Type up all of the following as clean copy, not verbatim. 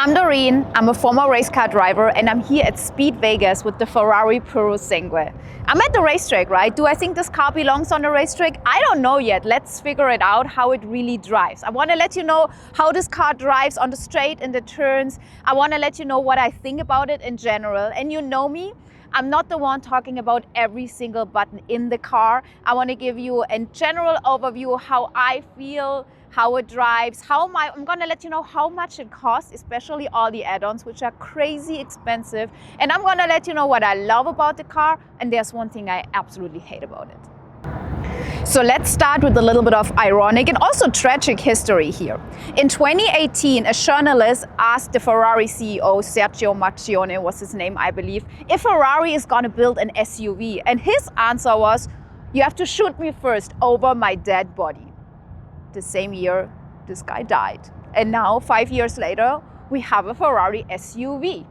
I'm Doreen, I'm a former race car driver, and I'm here at Speed Vegas with the Ferrari Purosangue. I'm at the racetrack, right? Do I think this car belongs on the racetrack? I don't know yet. Let's figure it out how it really drives. I want to let you know how this car drives on the straight and the turns. I want to let you know what I think about it in general. And you know me, I'm not the one talking about every single button in the car. I want to give you a general overview of how I feel, how it drives, I'm gonna let you know how much it costs, especially all the add-ons, which are crazy expensive. And I'm gonna let you know what I love about the car, and there's one thing I absolutely hate about it. So let's start with a little bit of ironic and also tragic history here. In 2018, a journalist asked the Ferrari CEO, Sergio Marchionne was his name, I believe, if Ferrari is gonna build an SUV. And his answer was, you have to shoot me first over my dead body. The same year, this guy died. And now, 5 years later, we have a Ferrari SUV.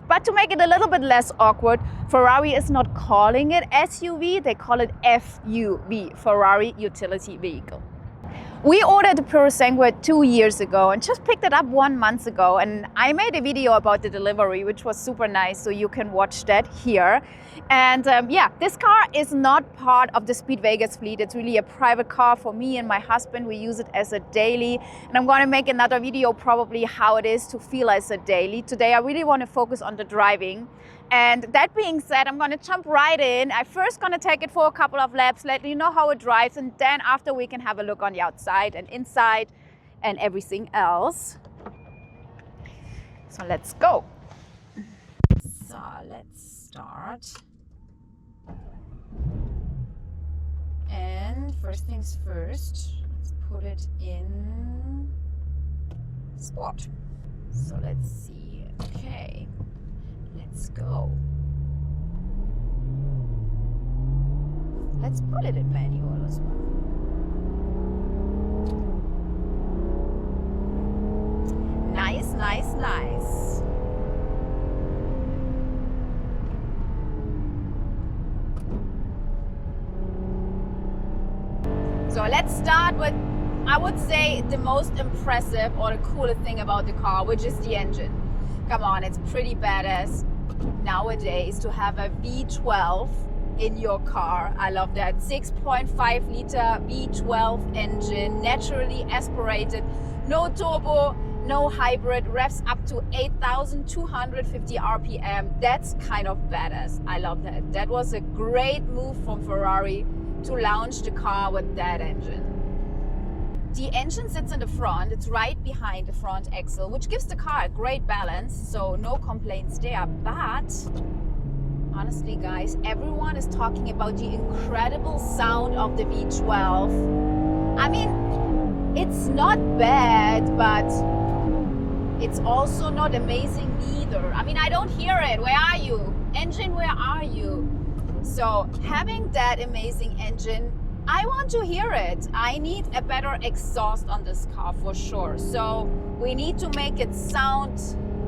But to make it a little bit less awkward, Ferrari is not calling it SUV, they call it FUV, Ferrari Utility Vehicle. We ordered the Purosangue 2 years ago and just picked it up 1 month ago. And I made a video about the delivery, which was super nice, so you can watch that here. And yeah, this car is not part of the Speed Vegas fleet. It's really a private car for me and my husband. We use it as a daily. And I'm gonna make another video probably how it is to feel as a daily. Today, I really wanna focus on the driving. And that being said, I'm gonna jump right in. I'm first gonna take it for a couple of laps, let you know how it drives, and then after we can have a look on the outside and inside and everything else. So let's go. So let's start. And first things first, let's put it in sport. So let's see, okay. Let's go. Let's put it in manual as well. Nice, nice, nice. So let's start with, I would say, the most impressive or the coolest thing about the car, which is the engine. Come on, it's pretty badass nowadays to have a V12 in your car. I love that. 6.5 liter V12 engine, naturally aspirated, no turbo, no hybrid, revs up to 8,250 RPM. That's kind of badass. I love that. That was a great move from Ferrari to launch the car with that engine. The engine sits in the front, it's right behind the front axle, which gives the car a great balance, so no complaints there. But honestly guys, everyone is talking about the incredible sound of the V12. I mean, it's not bad, but it's also not amazing either. I mean, I don't hear it. Where are you? Engine, where are you? So having that amazing engine, I want to hear it. I need a better exhaust on this car for sure. So we need to make it sound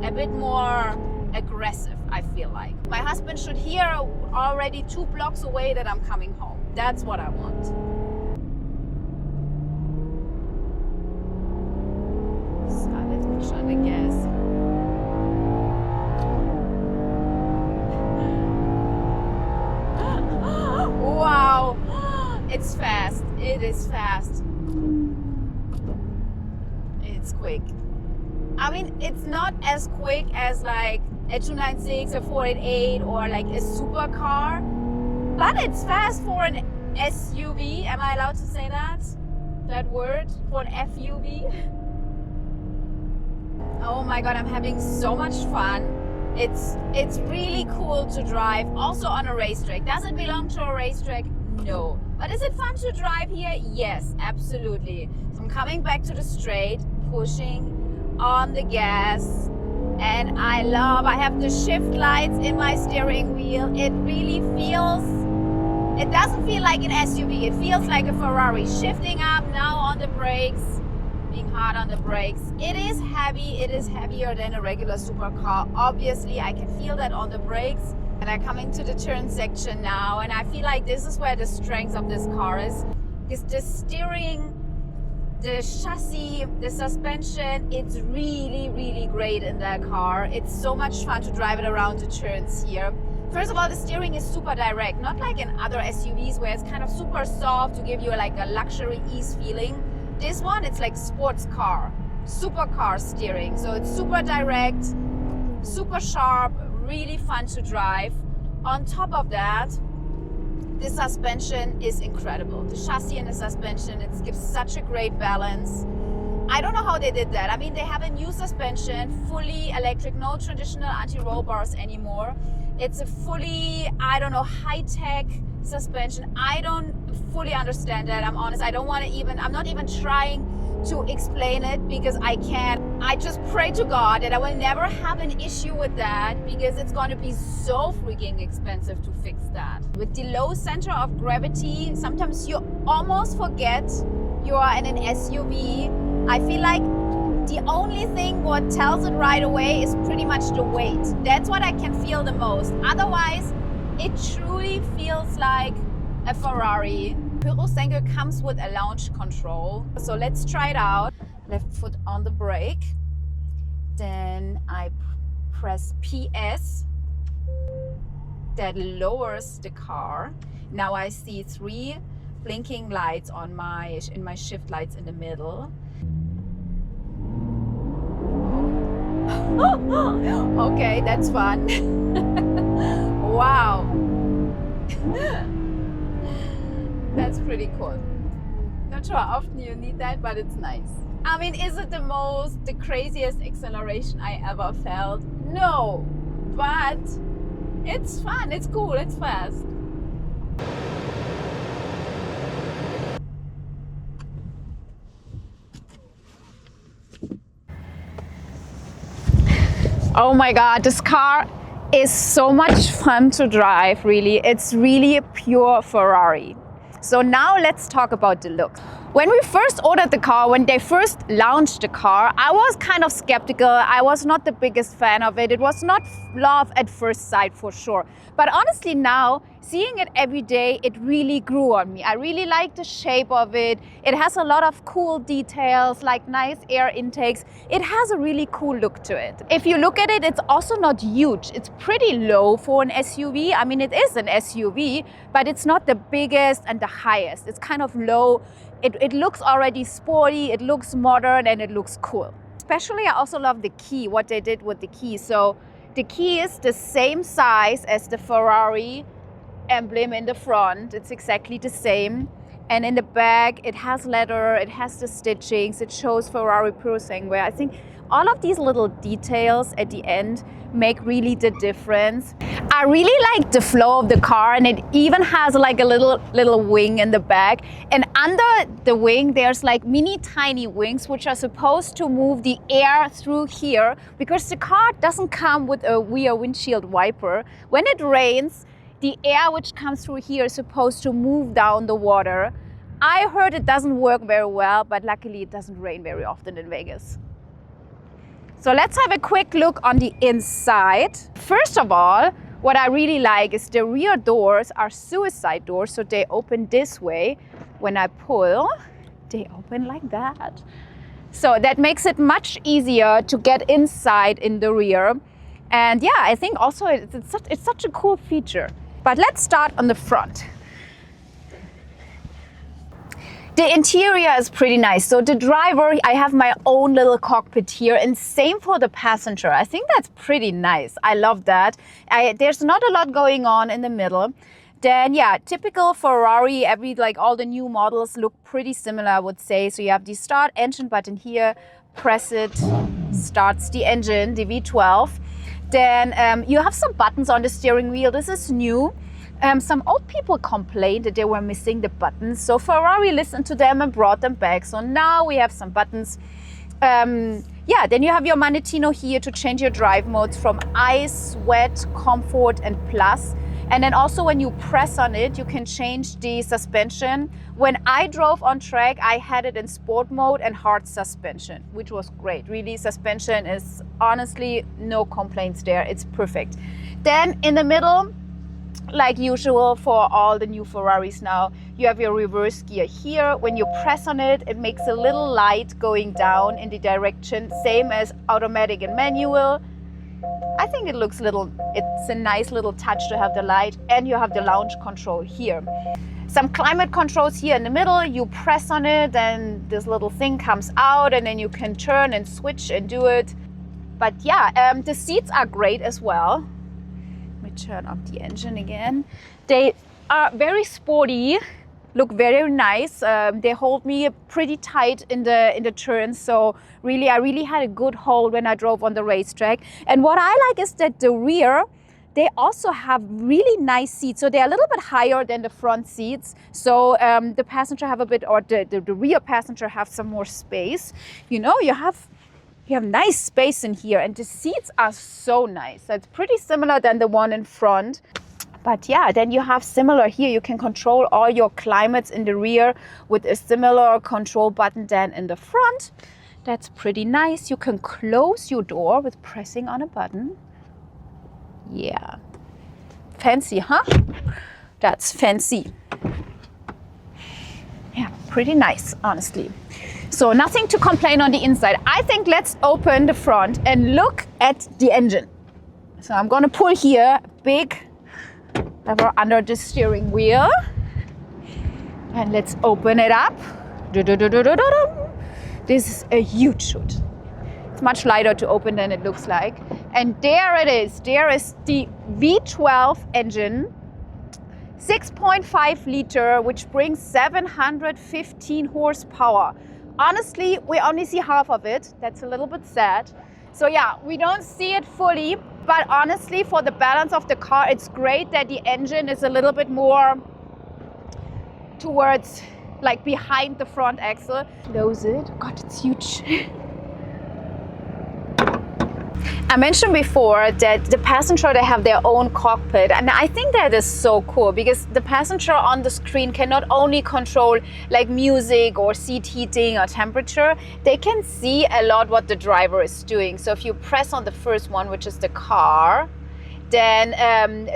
a bit more aggressive, I feel like. My husband should hear already 2 blocks away that I'm coming home. That's what I want. So let's push on the gas. Wow. It's fast. It is fast. It's quick. I mean, it's not as quick as like a 296, a 488, or like a supercar, but it's fast for an SUV. Am I allowed to say that word? For an FUV? Oh my God, I'm having so much fun. It's really cool to drive, also on a racetrack. Does it belong to a racetrack? No. But is it fun to drive here? Yes, absolutely. So I'm coming back to the straight, pushing on the gas, and I have the shift lights in my steering wheel. It really feels, it doesn't feel like an SUV, it feels like a Ferrari. Shifting up now on the brakes, being hard on the brakes. It is heavy, it is heavier than a regular supercar. Obviously, I can feel that on the brakes. And I'm coming to the turn section now, and I feel like this is where the strength of this car is the steering The chassis, the suspension, it's really, really great in that car. It's so much fun to drive it around the turns here. First of all, the steering is super direct, not like in other SUVs where it's kind of super soft to give you like a luxury ease feeling. This one, it's like sports car, supercar steering. So it's super direct, super sharp, really fun to drive. On top of that, the suspension is incredible. The chassis and the suspension, it gives such a great balance. I don't know how they did that. I mean, they have a new suspension, fully electric, no traditional anti-roll bars anymore. It's a fully, I don't know, high-tech suspension. I don't fully understand that, I'm honest. I'm not even trying to explain it because I can't. I just pray to God that I will never have an issue with that because it's going to be so freaking expensive to fix that. With the low center of gravity, sometimes you almost forget you are in an SUV. I feel like the only thing what tells it right away is pretty much the weight. That's what I can feel the most. Otherwise, it truly feels like a Ferrari. Purosangue comes with a launch control. So let's try it out. Left foot on the brake. Then I press PS. That lowers the car. Now I see 3 blinking lights on in my shift lights in the middle. Okay, that's fun. Wow. That's pretty cool. Not sure how often you need that, but it's nice. I mean, is it the craziest acceleration I ever felt? No, but it's fun, it's cool, it's fast. Oh my God, this car is so much fun to drive, really. It's really a pure Ferrari. So now let's talk about the look. When we first ordered the car, when they first launched the car, I was kind of skeptical. I was not the biggest fan of it. It was not love at first sight for sure. But honestly now, seeing it every day, it really grew on me. I really like the shape of it. It has a lot of cool details, like nice air intakes. It has a really cool look to it. If you look at it, it's also not huge. It's pretty low for an SUV. I mean, it is an SUV, but it's not the biggest and the highest. It's kind of low. It looks already sporty, it looks modern, and it looks cool. Especially, I also love the key, what they did with the key. So the key is the same size as the Ferrari emblem in the front. It's exactly the same. And in the back, it has leather, it has the stitchings, it shows Ferrari Purosangue. I think all of these little details at the end make really the difference. I really like the flow of the car, and it even has like a little wing in the back. And under the wing, there's like mini tiny wings which are supposed to move the air through here, because the car doesn't come with a rear windshield wiper. When it rains, the air which comes through here is supposed to move down the water. I heard it doesn't work very well, but luckily it doesn't rain very often in Vegas. So let's have a quick look on the inside. First of all, what I really like is the rear doors are suicide doors, so they open this way. When I pull, they open like that. So that makes it much easier to get inside in the rear. And yeah, I think also it's such a cool feature. But let's start on the front. The interior is pretty nice. So the driver, I have my own little cockpit here, and same for the passenger. I think that's pretty nice. I love that. There's not a lot going on in the middle. Then yeah, typical Ferrari, all the new models look pretty similar, I would say. So you have the start engine button here, press it, starts the engine, the V12. Then you have some buttons on the steering wheel. This is new. Some old people complained that they were missing the buttons, so Ferrari listened to them and brought them back. So now we have some buttons. Yeah, then you have your Manettino here to change your drive modes from ice, wet, comfort, and plus. And then also when you press on it, you can change the suspension. When I drove on track, I had it in sport mode and hard suspension, which was great. Really, suspension is honestly no complaints there. It's perfect. Then in the middle, like usual for all the new Ferraris now, You have your reverse gear here. When you press on it, it makes a little light going down in the direction, same as automatic and manual. I think it looks it's a nice little touch to have the light, and you have the launch control here. Some climate controls here in the middle. You press on it and this little thing comes out, and then you can turn and switch and do it. But yeah, the seats are great as well. Let me turn up the engine again. They are very sporty, look very nice. They hold me pretty tight in the turns, so really I really had a good hold when I drove on the racetrack. And what I like is that the rear, they also have really nice seats, so they're a little bit higher than the front seats. So the passenger have a bit, or the rear passenger have some more space. You know, you have nice space in here, and the seats are so nice. That's pretty similar than the one in front. But yeah, then you have similar here. You can control all your climates in the rear with a similar control button than in the front. That's pretty nice. You can close your door with pressing on a button. Yeah, fancy, huh? That's fancy. Yeah, pretty nice, honestly. So nothing to complain on the inside. I think let's open the front and look at the engine. So I'm gonna pull here, big lever under the steering wheel. And let's open it up. This is a huge hood. It's much lighter to open than it looks like. And there it is. There is the V12 engine. 6.5 liter, which brings 715 horsepower. Honestly, we only see half of it. That's a little bit sad. So yeah, we don't see it fully, but honestly, for the balance of the car, it's great that the engine is a little bit more towards, like, behind the front axle. Close it. God, it's huge. I mentioned before that the passenger, they have their own cockpit, and I think that is so cool because the passenger on the screen can not only control like music or seat heating or temperature, they can see a lot what the driver is doing. So if you press on the first one, which is the car, then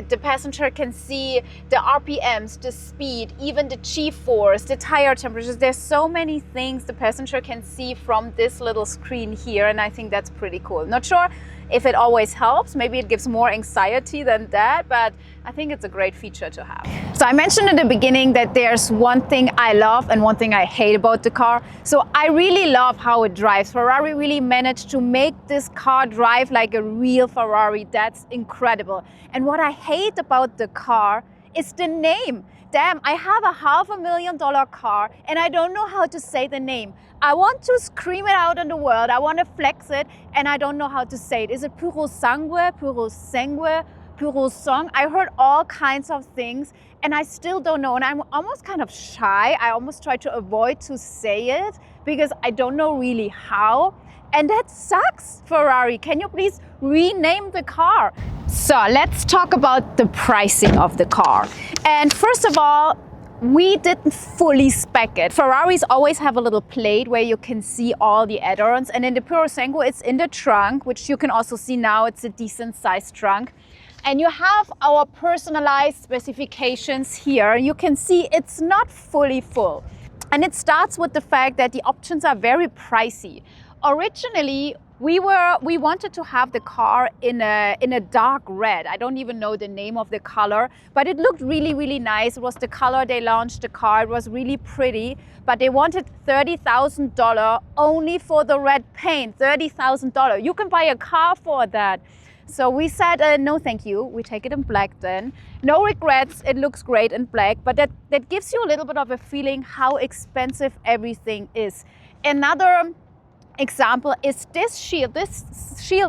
the passenger can see the RPMs, the speed, even the G-force, the tire temperatures. There's so many things the passenger can see from this little screen here, and I think that's pretty cool. Not sure if it always helps, maybe it gives more anxiety than that, but I think it's a great feature to have. So I mentioned in the beginning that there's one thing I love and one thing I hate about the car. So I really love how it drives. Ferrari really managed to make this car drive like a real Ferrari. That's incredible. And what I hate about the car is the name. Damn, I have a $500,000 car and I don't know how to say the name. I want to scream it out in the world. I want to flex it and I don't know how to say it. Is it Purosangue, Purosangue, Purosangue? I heard all kinds of things and I still don't know. And I'm almost kind of shy. I almost try to avoid to say it because I don't know really how. And that sucks, Ferrari. Can you please rename the car? So let's talk about the pricing of the car. And first of all, we didn't fully spec it. Ferraris always have a little plate where you can see all the add-ons. And in the Purosangue, it's in the trunk, which you can also see now. It's a decent sized trunk. And you have our personalized specifications here. You can see it's not fully full. And it starts with the fact that the options are very pricey. Originally, we wanted to have the car in a dark red. I don't even know the name of the color, but it looked really, really nice. It was the color they launched the car. It was really pretty, but they wanted $30,000 only for the red paint. $30,000. You can buy a car for that. So we said, no, thank you. We take it in black then. No regrets. It looks great in black, but that gives you a little bit of a feeling how expensive everything is. Another example is this shield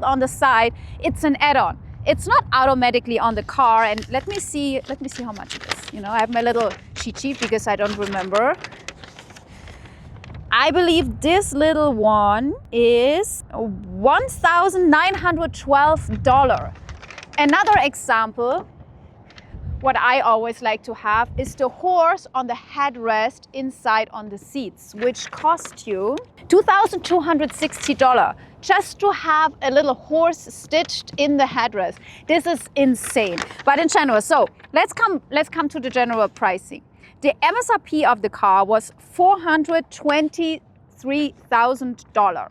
on the side. It's an add-on. It's not automatically on the car. And let me see how much it is. You know, I have my little cheat sheet because I don't remember. I believe this little one is $1,912. Another example, what I always like to have is the horse on the headrest inside on the seats, which cost you $2,260 just to have a little horse stitched in the headrest. This is insane. But in general, so let's come to the general pricing. The MSRP of the car was $423,000.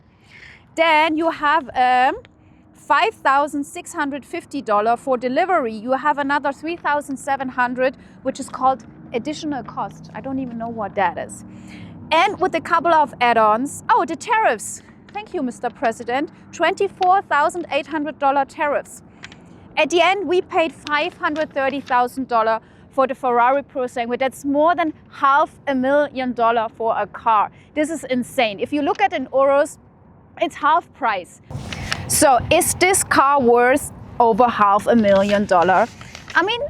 Then you have $5,650 for delivery. You have another $3,700, which is called additional cost. I don't even know what that is. And with a couple of add-ons, oh, the tariffs. Thank you, Mr. President. $24,800 tariffs. At the end, we paid $530,000 for the Ferrari Purosangue. That's more than $500,000 for a car. This is insane. If you look at in euros, it's half price. So is this car worth over $500,000? I mean,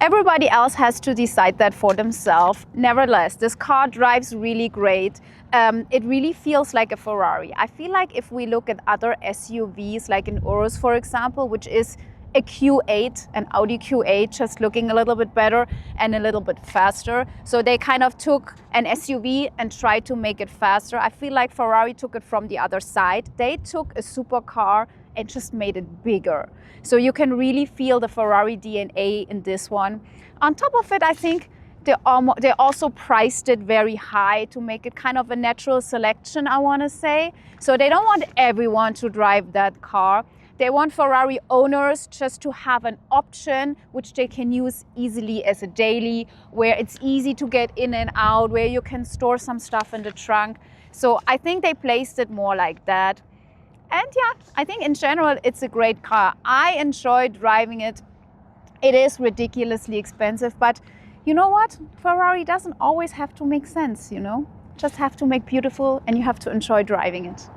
everybody else has to decide that for themselves. Nevertheless, this car drives really great. It really feels like a Ferrari. I feel like if we look at other SUVs, like in Urus, for example, which is a Q8, an Audi Q8, just looking a little bit better and a little bit faster. So they kind of took an SUV and tried to make it faster. I feel like Ferrari took it from the other side. They took a supercar and just made it bigger. So you can really feel the Ferrari DNA in this one. On top of it, I think they also priced it very high to make it kind of a natural selection, I want to say. So they don't want everyone to drive that car. They want Ferrari owners just to have an option which they can use easily as a daily, where it's easy to get in and out, where you can store some stuff in the trunk. So I think they placed it more like that. And yeah, I think in general, it's a great car. I enjoy driving it. It is ridiculously expensive, but you know what? Ferrari doesn't always have to make sense, you know? Just have to make beautiful, and you have to enjoy driving it.